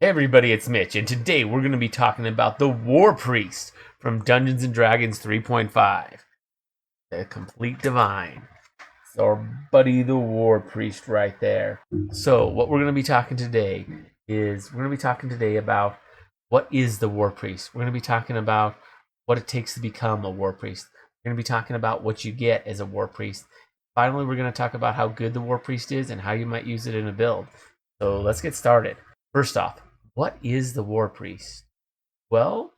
Hey everybody, it's Mitch, and today we're going to be talking about the Warpriest from Dungeons & Dragons 3.5. The Complete Divine. It's our buddy the Warpriest right there. So what we're going to be talking today about what is the Warpriest. We're going to be talking about what it takes to become a Warpriest. We're going to be talking about what you get as a Warpriest. Finally, we're going to talk about how good the Warpriest is and how you might use it in a build. So let's get started. First off, what is the Warpriest? Well,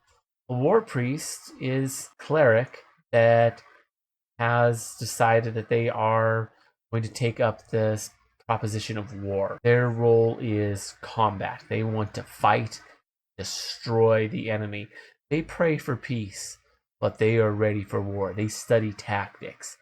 a Warpriest is a cleric that has decided that they are going to take up this proposition of war. Their role is combat. They want to fight, destroy the enemy. They pray for peace, but they are ready for war. They study tactics.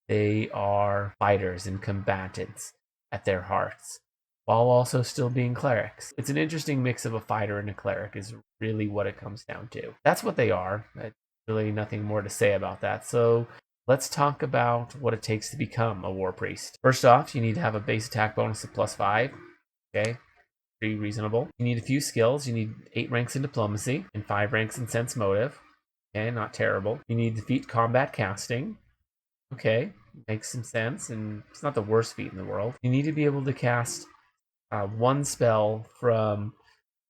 They are fighters and combatants at their hearts, while also still being clerics. It's an interesting mix of a fighter and a cleric is really what it comes down to. That's what they are. There's really nothing more to say about that. So let's talk about what it takes to become a Warpriest. First off, you need to have a base attack bonus of +5. Okay, pretty reasonable. You need a few skills. You need 8 ranks in diplomacy and 5 ranks in sense motive. Okay, not terrible. You need defeat combat casting. Okay, makes some sense, and it's not the worst feat in the world. You need to be able to cast one spell from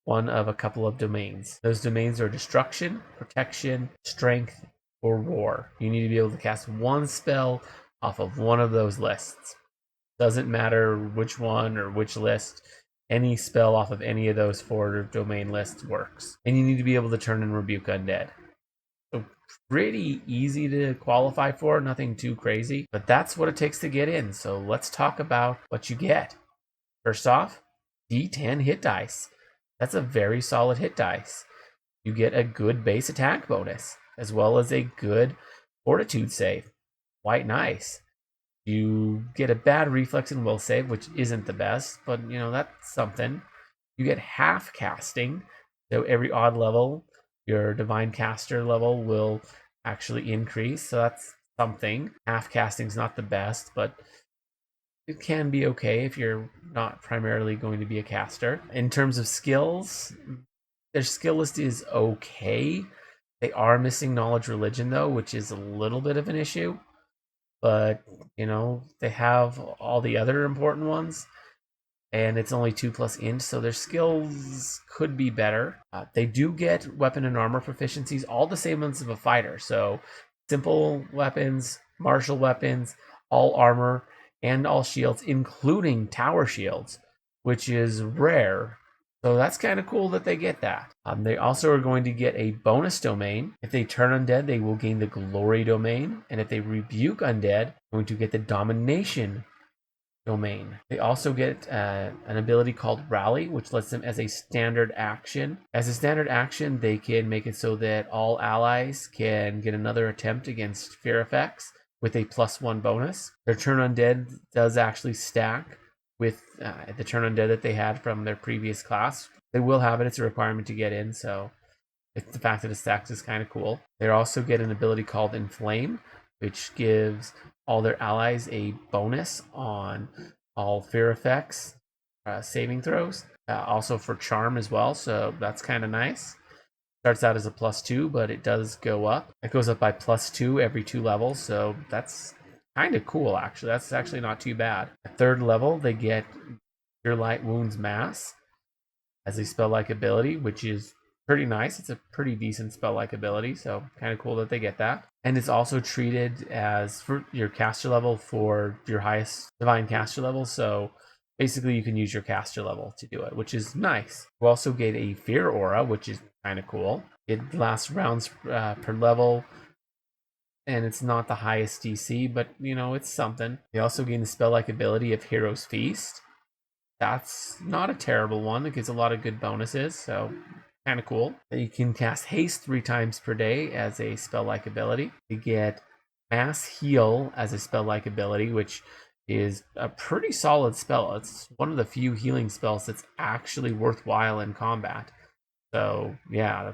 one of a couple of domains. Those domains are destruction, protection, strength, or war. You need to be able to cast one spell off of one of those lists. Doesn't matter which one or which list. Any spell off of any of those 4 domain lists works. And you need to be able to turn and rebuke undead. So pretty easy to qualify for, nothing too crazy, but that's what it takes to get in. So let's talk about what you get. First off, D10 hit dice. That's a very solid hit dice. You get a good base attack bonus, as well as a good fortitude save. Quite nice. You get a bad reflex and will save, which isn't the best, but that's something. You get half casting, so every odd level, your divine caster level will actually increase, so that's something. Half casting's not the best, but it can be okay if you're not primarily going to be a caster. In terms of skills, their skill list is okay. They are missing knowledge religion though, which is a little bit of an issue. But they have all the other important ones, and it's only 2+ int, so their skills could be better. They do get weapon and armor proficiencies, all the same ones of a fighter. So simple weapons, martial weapons, all armor, and all shields, including tower shields, which is rare. So that's kind of cool that they get that. They also are going to get a bonus domain. If they turn undead, they will gain the glory domain. And if they rebuke undead, they're going to get the domination domain. They also get an ability called Rally, which lets them as a standard action. As a standard action, they can make it so that all allies can get another attempt against fear effects with a +1 bonus. Their turn undead does actually stack with the turn undead that they had from their previous class. They will have it. It's a requirement to get in, so the fact that it stacks is kind of cool. They also get an ability called Inflame, which gives all their allies a bonus on all fear effects, saving throws. Also for charm as well, so that's kind of nice. Starts out as a +2, but it does go up. It goes up by +2 every 2 levels, so that's kind of cool, actually. That's actually not too bad. At 3rd level, they get Cure Light Wounds Mass as a spell-like ability, which is pretty nice. It's a pretty decent spell-like ability, so kind of cool that they get that. And it's also treated as for your caster level for your highest divine caster level, so basically you can use your caster level to do it, which is nice. You also get a Fear Aura, which is kind of cool. It lasts rounds per level, and it's not the highest DC, but it's something. You also gain the spell-like ability of Hero's Feast. That's not a terrible one. It gives a lot of good bonuses, so kind of cool. You can cast Haste 3 times per day as a spell-like ability. You get Mass Heal as a spell-like ability, which is a pretty solid spell. It's one of the few healing spells that's actually worthwhile in combat. So yeah,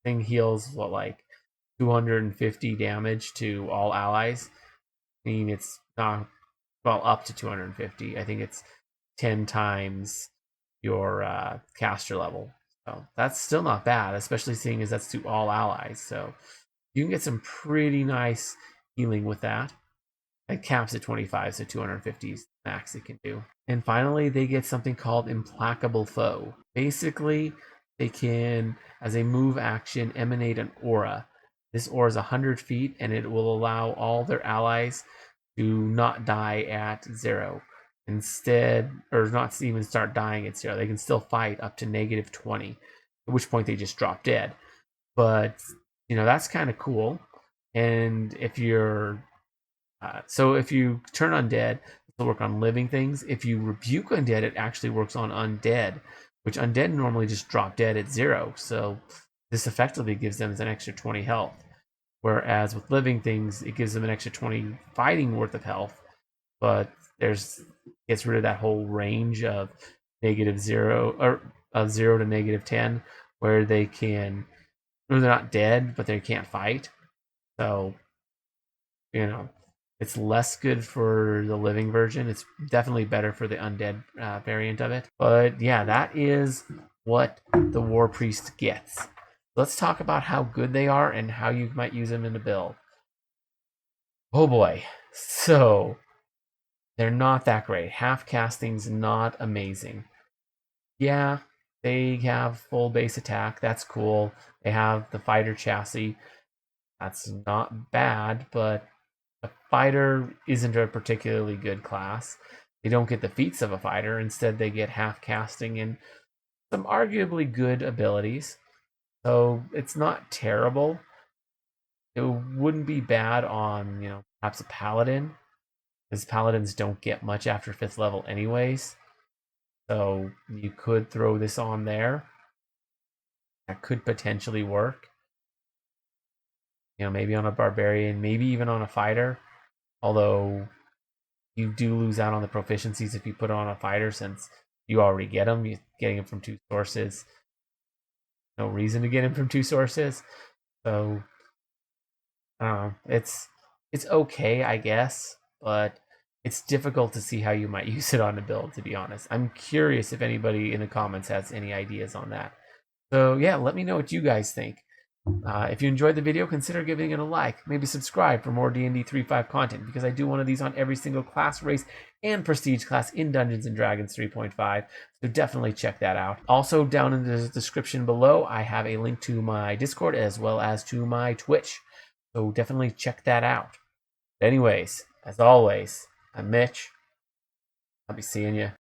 thing heals like 250 damage to all allies. I mean, it's not up to 250. I think it's 10 times your caster level. So that's still not bad, especially seeing as that's to all allies. So you can get some pretty nice healing with that. It caps at 25, so 250 is max it can do. And finally, they get something called Implacable Foe. Basically, they can, as a move action, emanate an aura. This aura is 100 feet, and it will allow all their allies to not die at 0. Instead, or not even start dying at 0. They can still fight up to negative 20, at which point they just drop dead. But, that's kind of cool. And if you're so if you turn undead, it'll work on living things. If you rebuke undead, it actually works on undead, which undead normally just drop dead at 0. So this effectively gives them an extra 20 health. Whereas with living things, it gives them an extra 20 fighting worth of health, but gets rid of that whole range of -0 or 0 to -10, where they're not dead, but they can't fight. So it's less good for the living version. It's definitely better for the undead variant of it. But yeah, that is what the Warpriest gets. Let's talk about how good they are and how you might use them in the build. Oh boy. So they're not that great. Half casting's not amazing. Yeah, they have full base attack. That's cool. They have the fighter chassis. That's not bad, but a fighter isn't a particularly good class. They don't get the feats of a fighter. Instead, they get half casting and some arguably good abilities. So it's not terrible. It wouldn't be bad on, perhaps a paladin, because paladins don't get much after 5th level anyways. So you could throw this on there. That could potentially work. Maybe on a barbarian, maybe even on a fighter. Although you do lose out on the proficiencies if you put it on a fighter, since you already get them. You're getting them from 2 sources. No reason to get them from 2 sources. So I don't know. It's okay, I guess, but it's difficult to see how you might use it on a build, to be honest. I'm curious if anybody in the comments has any ideas on that. So yeah, let me know what you guys think. If you enjoyed the video, consider giving it a like. Maybe subscribe for more D&D 3.5 content, because I do one of these on every single class, race, and prestige class in Dungeons & Dragons 3.5. So definitely check that out. Also, down in the description below, I have a link to my Discord as well as to my Twitch. So definitely check that out. Anyways, as always, I'm Mitch. I'll be seeing you.